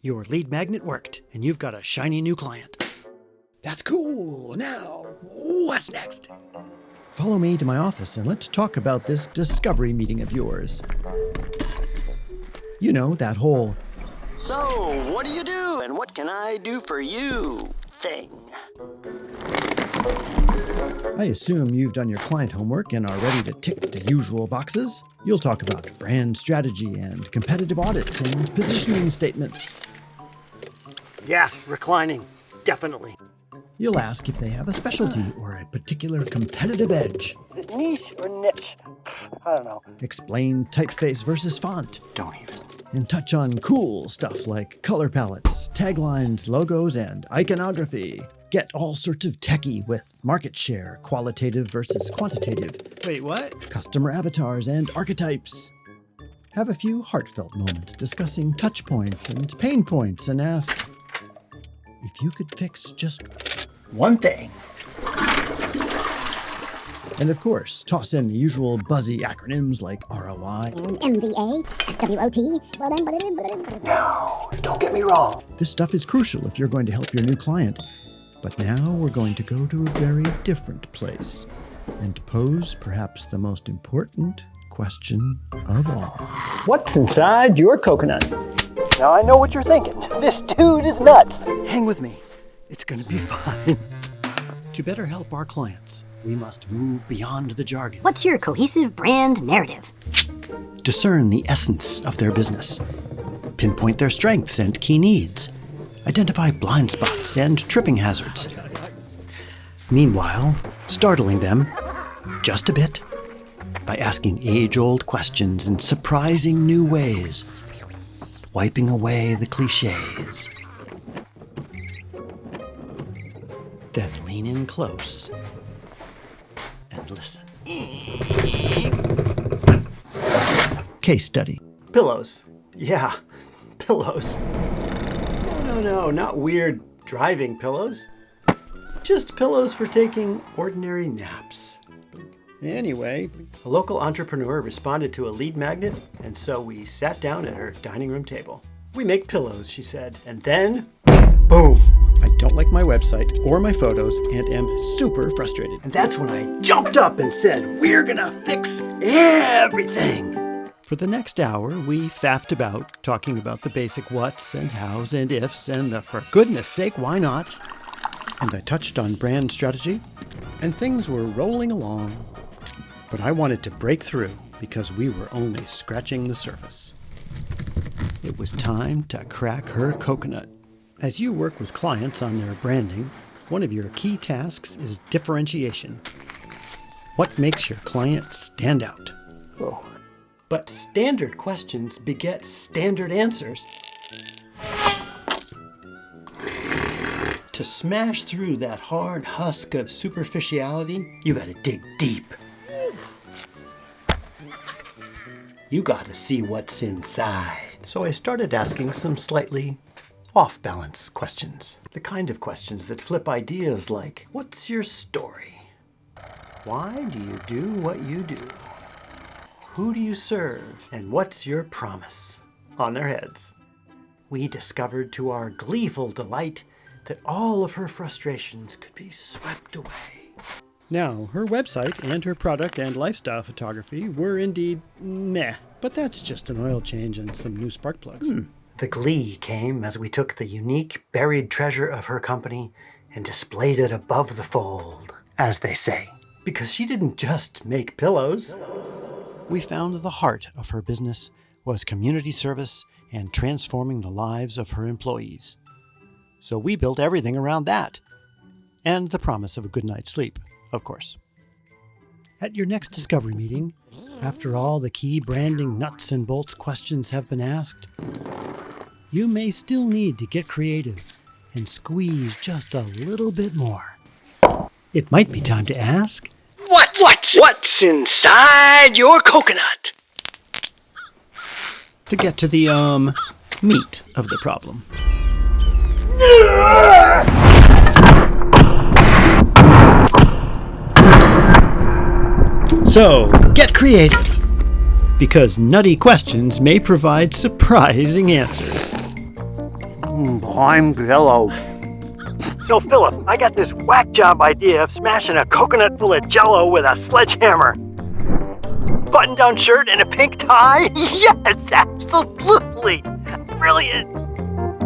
Your lead magnet worked, and you've got a shiny new client. That's cool. Now, what's next? Follow me to my office and let's talk about this discovery meeting of yours. You know, that whole, "So, what do you do, and what can I do for you?" thing. I assume you've done your client homework and are ready to tick the usual boxes. You'll talk about brand strategy and competitive audits and positioning statements. Yeah, reclining. Definitely. You'll ask if they have a specialty or a particular competitive edge. Is it niche or niche? I don't know. Explain typeface versus font. Don't even. And touch on cool stuff like color palettes, taglines, logos, and iconography. Get all sorts of techie with market share, qualitative versus quantitative. Wait, what? Customer avatars and archetypes. Have a few heartfelt moments discussing touch points and pain points and ask if you could fix just One thing. And of course, toss in the usual buzzy acronyms like ROI. MVA, SWOT. No, don't get me wrong. This stuff is crucial if you're going to help your new client. But now we're going to go to a very different place and pose perhaps the most important question of all. What's inside your coconut? Now I know what you're thinking. This dude is nuts. Hang with me. It's gonna be fine. To better help our clients, we must move beyond the jargon. What's your cohesive brand narrative? Discern the essence of their business. Pinpoint their strengths and key needs. Identify blind spots and tripping hazards. Meanwhile, startling them just a bit by asking age-old questions in surprising new ways, wiping away the cliches. Then lean in close and listen. Case study. Pillows. Yeah, pillows. No, not weird driving pillows. Just pillows for taking ordinary naps. Anyway, a local entrepreneur responded to a lead magnet, and so we sat down at her dining room table. "We make pillows," she said, and then, boom! I don't like my website or my photos and am super frustrated. And that's when I jumped up and said, "We're gonna fix everything!" For the next hour, we faffed about, talking about the basic whats and hows and ifs and the for goodness sake why nots. And I touched on brand strategy, and things were rolling along. But I wanted to break through because we were only scratching the surface. It was time to crack her coconut. As you work with clients on their branding, one of your key tasks is differentiation. What makes your client stand out? Oh. But standard questions beget standard answers. To smash through that hard husk of superficiality, you gotta dig deep. You gotta see what's inside. So I started asking some slightly off-balance questions. The kind of questions that flip ideas like, what's your story? Why do you do what you do? Who do you serve? And what's your promise? On their heads. We discovered to our gleeful delight that all of her frustrations could be swept away. Now, her website and her product and lifestyle photography were indeed meh, but that's just an oil change and some new spark plugs. The glee came as we took the unique buried treasure of her company and displayed it above the fold, as they say. Because she didn't just make pillows. We found the heart of her business was community service and transforming the lives of her employees. So we built everything around that. And the promise of a good night's sleep, of course. At your next discovery meeting, after all the key branding nuts and bolts questions have been asked, you may still need to get creative and squeeze just a little bit more. It might be time to ask, What's inside your coconut? to get to the, meat of the problem. So, get creative, because nutty questions may provide surprising answers. I'm Jello. So, Philip, I got this whack job idea of smashing a coconut full of Jello with a sledgehammer. Button-down shirt and a pink tie? Yes, absolutely. Brilliant.